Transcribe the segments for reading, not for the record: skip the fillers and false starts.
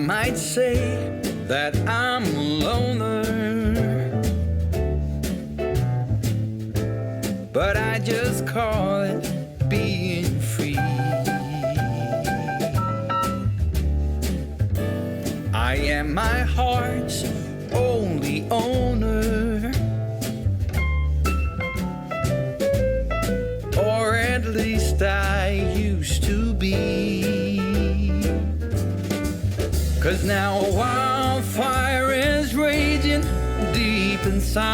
might say that I'm a loner, but I just call it being free. I am my heart's only owner, or at least I used to be. 'Cause now a wildfire is raging deep inside,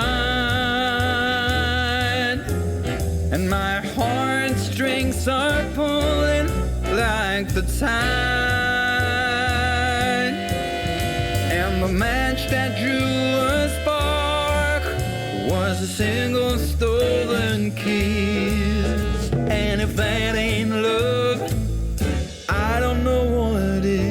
and my heartstrings are pulling like the tide. And the match that drew a spark was a single stolen kiss. And if that ain't love, I don't know what is.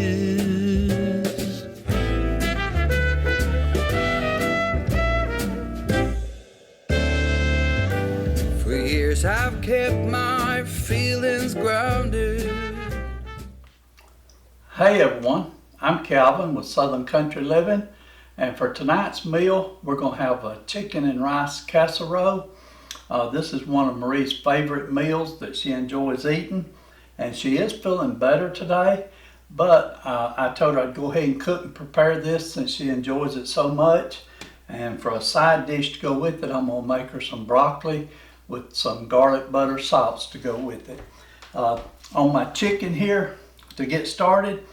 For years I've kept my feelings grounded. Hey everyone, I'm Calvin with Southern Country Living, and for tonight's meal we're going to have a chicken and rice casserole. This is one of Marie's favorite meals that she enjoys eating, and she is feeling better today, but I told her I'd go ahead and cook and prepare this since she enjoys it so much. And for a side dish to go with it, I'm going to make her some broccoli with some garlic butter sauce to go with it. On my chicken here, to get started,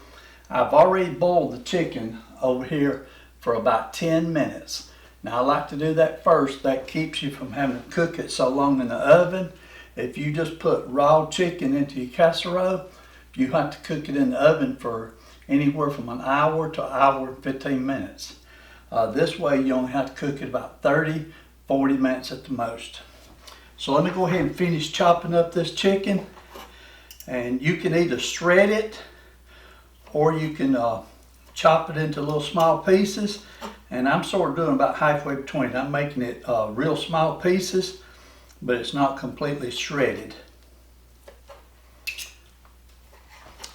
I've already boiled the chicken over here for about 10 minutes. Now I like to do that first. That keeps you from having to cook it so long in the oven. If you just put raw chicken into your casserole, you have to cook it in the oven for anywhere from an hour to an hour and 15 minutes. This way you only have to cook it about 30-40 minutes at the most. So let me go ahead and finish chopping up this chicken. And you can either shred it or you can chop it into little small pieces. And I'm sort of doing about halfway between. I'm making it real small pieces, but it's not completely shredded.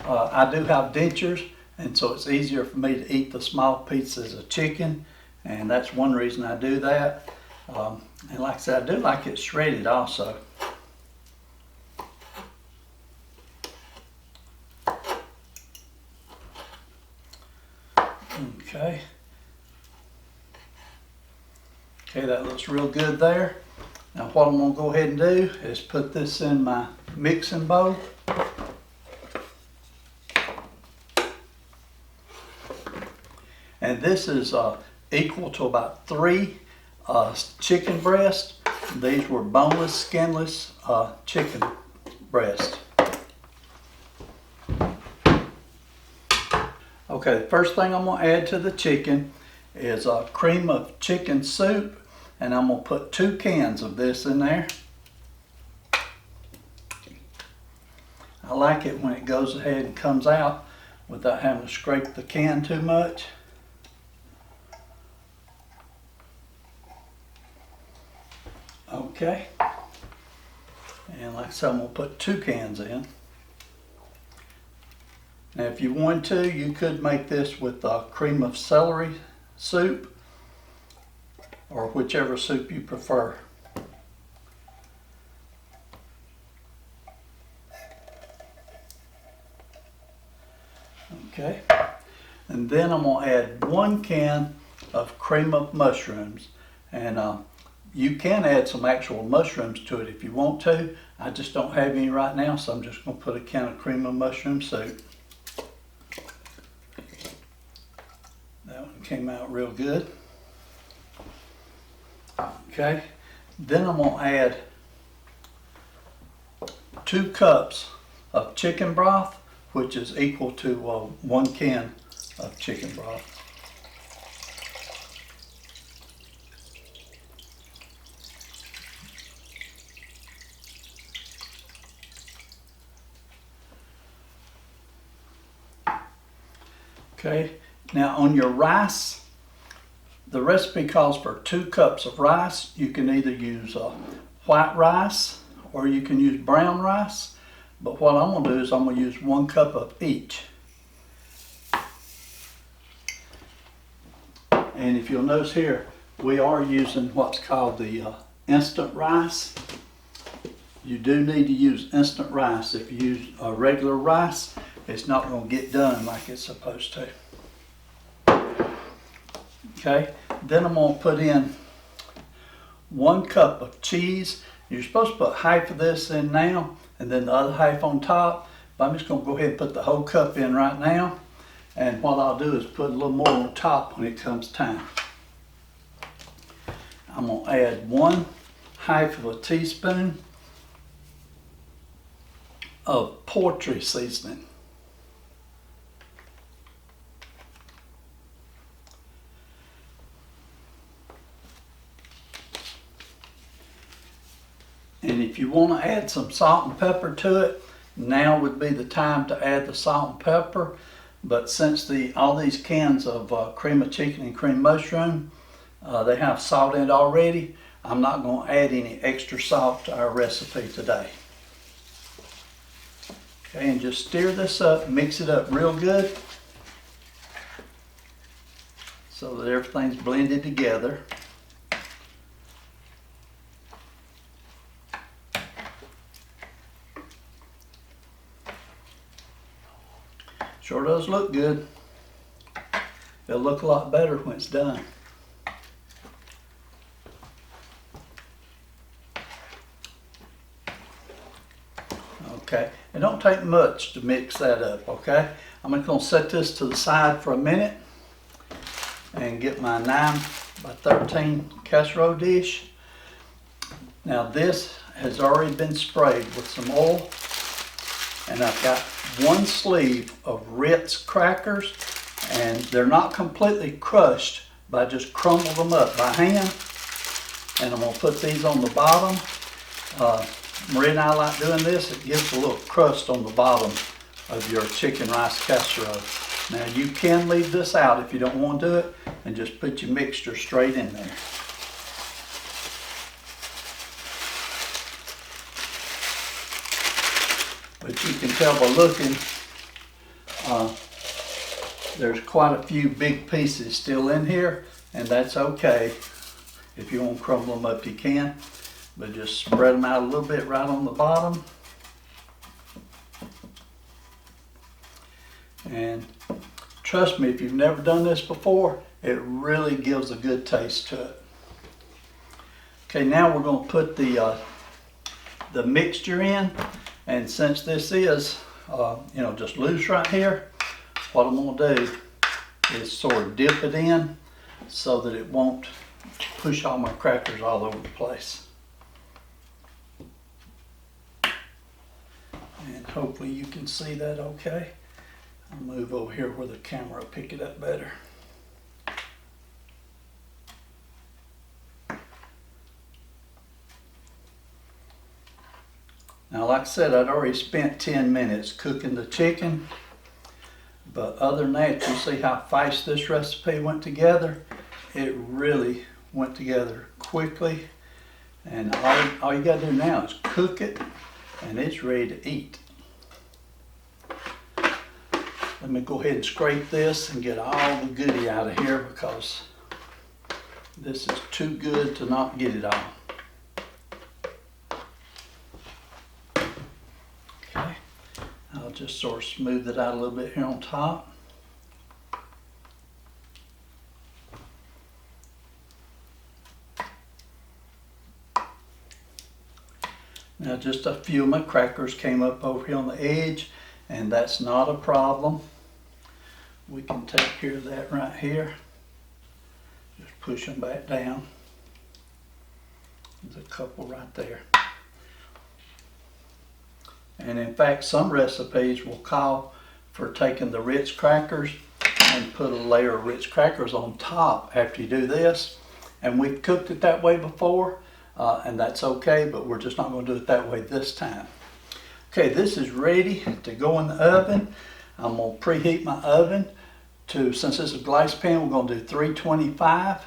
I do have dentures, and so it's easier for me to eat the small pieces of chicken, and that's one reason I do that. And like I said, I do like it shredded also. Okay. Okay, that looks real good there. Now what I'm going to go ahead and do is put this in my mixing bowl. And this is equal to about 3 chicken breasts. These were boneless, skinless chicken breasts. Okay, the first thing I'm going to add to the chicken is a cream of chicken soup, and I'm going to put 2 cans of this in there. I like it when it goes ahead and comes out without having to scrape the can too much. Okay, and like I said, I'm going to put 2 cans in. Now if you want to, you could make this with cream of celery soup, or whichever soup you prefer. Okay, and then I'm going to add 1 can of cream of mushrooms, and you can add some actual mushrooms to it if you want to. I just don't have any right now, so I'm just going to put a can of cream of mushroom soup. That one came out real good. Okay, then I'm going to add 2 cups of chicken broth, which is equal to 1 can of chicken broth. Okay, now on your rice, the recipe calls for 2 cups of rice. You can either use white rice or you can use brown rice. But what I'm going to do is I'm going to use 1 cup of each. And if you'll notice here, we are using what's called the instant rice. You do need to use instant rice. If you use regular rice, it's not going to get done like it's supposed to. Okay, then I'm going to put in 1 cup of cheese. You're supposed to put half of this in now and then the other half on top, but I'm just going to go ahead and put the whole cup in right now. And what I'll do is put a little more on top when it comes time. I'm going to add 1/2 of a teaspoon of poultry seasoning. And if you want to add some salt and pepper to it, now would be the time to add the salt and pepper. But since all these cans of cream of chicken and cream mushroom, they have salt in it already, I'm not going to add any extra salt to our recipe today. Okay, and just stir this up, mix it up real good so that everything's blended together. Sure does look good. It'll look a lot better when it's done. Okay, it don't take much to mix that up, okay? I'm just gonna set this to the side for a minute and get my 9x13 casserole dish. Now this has already been sprayed with some oil, and I've got 1 sleeve of Ritz crackers, and they're not completely crushed, but I just crumbled them up by hand. And I'm gonna put these on the bottom. Marie and I like doing this. It gives a little crust on the bottom of your chicken rice casserole. Now you can leave this out if you don't want to do it, and just put your mixture straight in there. But you can tell by looking, there's quite a few big pieces still in here, and that's okay. If you want to crumble them up, you can, but just spread them out a little bit right on the bottom. And trust me, if you've never done this before, it really gives a good taste to it. Okay, now we're going to put the mixture in. And since this is, just loose right here, what I'm going to do is sort of dip it in so that it won't push all my crackers all over the place. And hopefully you can see that okay. I'll move over here where the camera will pick it up better. Now, like I said, I'd already spent 10 minutes cooking the chicken, but other than that, you see how fast this recipe went together. It really went together quickly, and all you got to do now is cook it, and it's ready to eat. Let me go ahead and scrape this and get all the goodie out of here, because this is too good to not get it all. Okay, I'll just sort of smooth it out a little bit here on top. Now just a few of my crackers came up over here on the edge, and that's not a problem. We can take care of that right here. Just push them back down. There's a couple right there. And in fact, some recipes will call for taking the Ritz crackers and put a layer of Ritz crackers on top after you do this. And we've cooked it that way before, and that's okay, but we're just not going to do it that way this time. Okay, this is ready to go in the oven. I'm going to preheat my oven to, since this is a glass pan, we're going to do 325,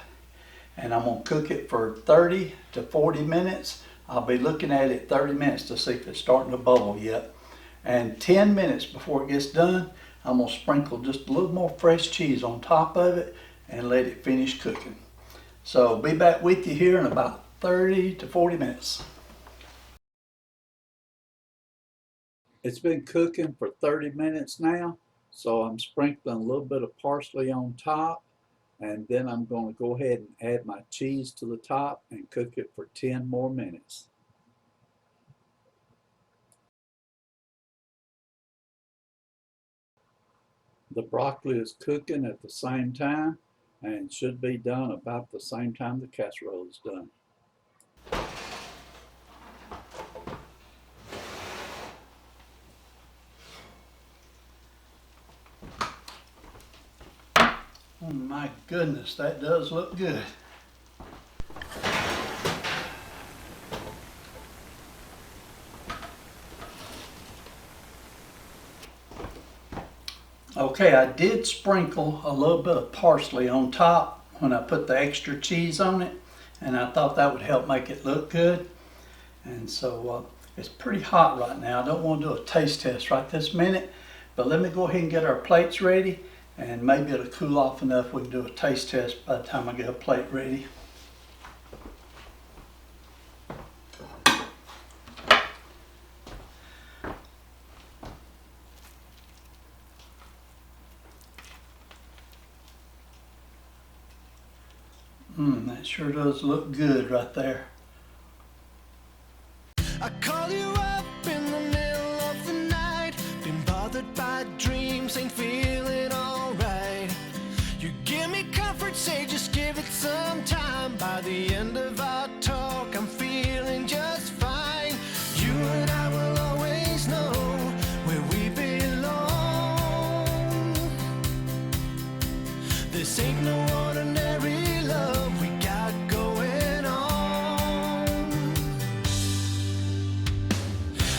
and I'm going to cook it for 30 to 40 minutes. I'll be looking at it 30 minutes to see if it's starting to bubble yet. And 10 minutes before it gets done, I'm going to sprinkle just a little more fresh cheese on top of it, and let it finish cooking. So be back with you here in about 30 to 40 minutes. It's been cooking for 30 minutes now, so I'm sprinkling a little bit of parsley on top, and then I'm going to go ahead and add my cheese to the top and cook it for 10 more minutes. The broccoli is cooking at the same time and should be done about the same time the casserole is done. Oh my goodness, that does look good. Okay, I did sprinkle a little bit of parsley on top when I put the extra cheese on it, and I thought that would help make it look good. And so it's pretty hot right now. I don't want to do a taste test right this minute, but let me go ahead and get our plates ready, and maybe it'll cool off enough we can do a taste test by the time I get a plate ready. That sure does look good right there. I call you up in the middle of the night, been bothered by dreams, ain't feeling alright. You give me comfort, say just give it some time. By the end of our talk, I'm feeling just fine. You and I will always know where we belong. This ain't no ordinary love we got going on.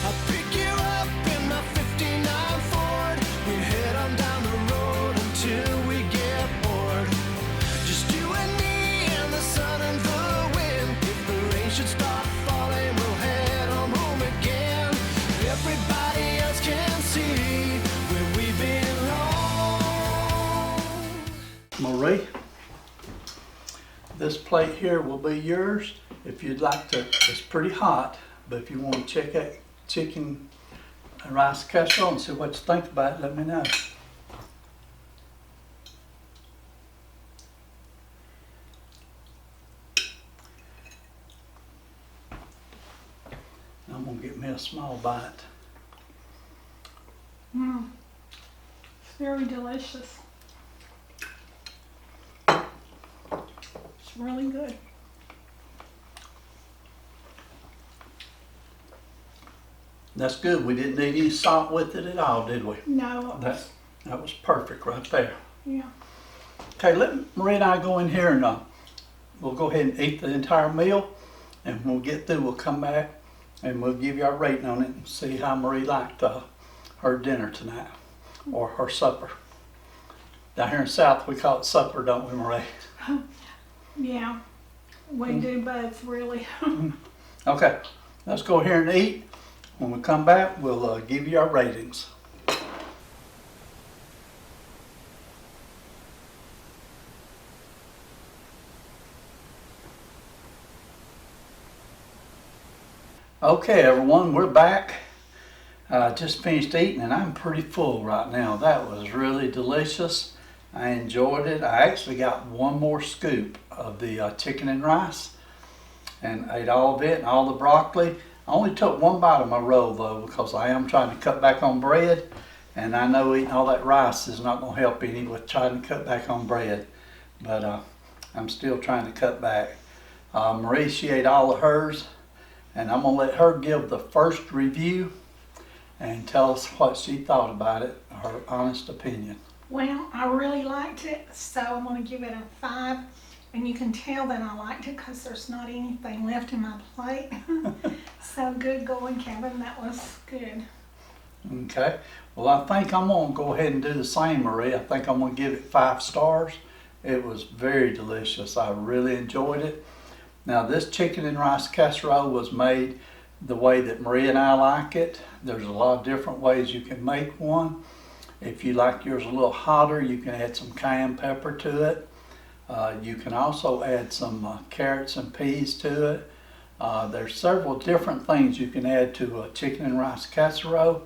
I'll pick you up in my 59 Ford. We head on down the road until we get bored. Just you and me and the sun and the wind. If the rain should start falling, we'll head on home again. Everybody else can see where we belong. Marie, this plate here will be yours. If you'd like to, it's pretty hot, but if you want to check out chicken and rice casserole and see what you think about it, let me know. I'm gonna get me a small bite. It's very delicious. It's really good. That's good. We didn't need any salt with it at all, did we? No, That was perfect right there. yeah. Okay, let Marie and I go in here and we'll go ahead and eat the entire meal, and when we get through, we'll come back and we'll give you our rating on it and see how Marie liked her dinner tonight, or her supper. Down here in the South, we call it supper, don't we, Marie? Yeah, we do both, really. Okay, let's go here and eat. When we come back, we'll give you our ratings. Okay, everyone, we're back. Just finished eating, and I'm pretty full right now. That was really delicious. I enjoyed it. I actually got one more scoop of the chicken and rice and ate all of it and all the broccoli. I only took one bite of my roll though, because I am trying to cut back on bread, and I know eating all that rice is not going to help any with trying to cut back on bread, but I'm still trying to cut back. Marie, she ate all of hers, and I'm going to let her give the first review and tell us what she thought about it, her honest opinion. Well, I really liked it, so I'm going to give it a 5. And you can tell that I liked it because there's not anything left in my plate. So good going, Kevin. That was good. Okay. Well, I think I'm going to go ahead and do the same, Marie. I think I'm going to give it 5 stars. It was very delicious. I really enjoyed it. Now, this chicken and rice casserole was made the way that Marie and I like it. There's a lot of different ways you can make one. If you like yours a little hotter, you can add some cayenne pepper to it. You can also add some carrots and peas to it. There's several different things you can add to a chicken and rice casserole,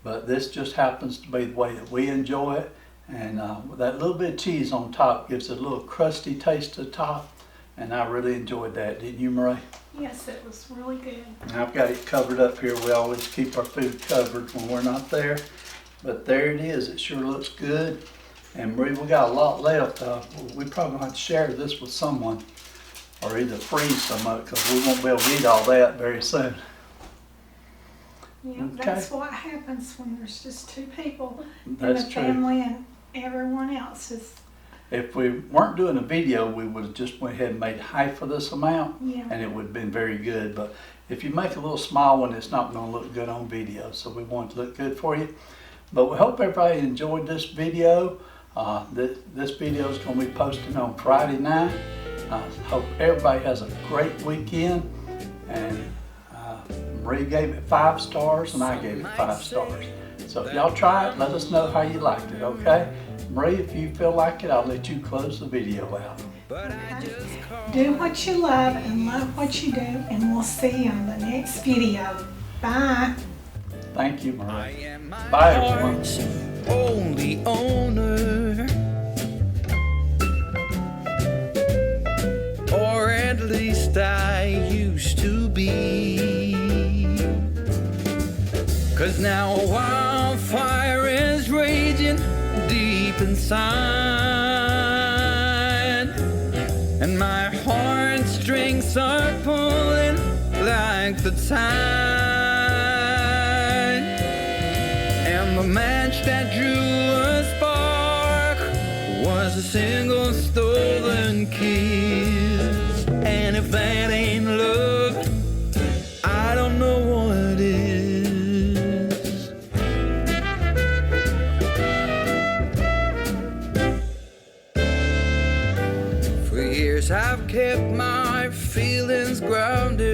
but this just happens to be the way that we enjoy it. And with that little bit of cheese on top gives it a little crusty taste to the top, and I really enjoyed that. Didn't you, Marie? Yes, it was really good. And I've got it covered up here. We always keep our food covered when we're not there, but there it is. It sure looks good. And Marie, we got a lot left. We probably have to share this with someone, or either freeze some of it, because we won't be able to eat all that very soon. Yeah, Okay. that's what happens when there's just two people in the That's true. family and everyone else is, If we weren't doing a video, we would have just went ahead and made half of this amount, yeah. and it would have been very good. But if you make a little small one, it's not going to look good on video. So we want it to look good for you. But we hope everybody enjoyed this video. This video is going to be posted on Friday night. I hope everybody has a great weekend. And Marie gave it 5 stars, and I gave it 5 stars. So if y'all try it, let us know how you liked it, okay? Marie, if you feel like it, I'll let you close the video out. Do what you love and love what you do, and we'll see you on the next video. Bye. Thank you, I Marie. am my Bye, everyone. heart's only owner, or at least I used to be. 'Cause now a wildfire is raging deep inside, and my heartstrings are pulling like the tide. And the match that drew a spark was a single stolen kiss. And if that ain't love, I don't know what is. For years I've kept my feelings grounded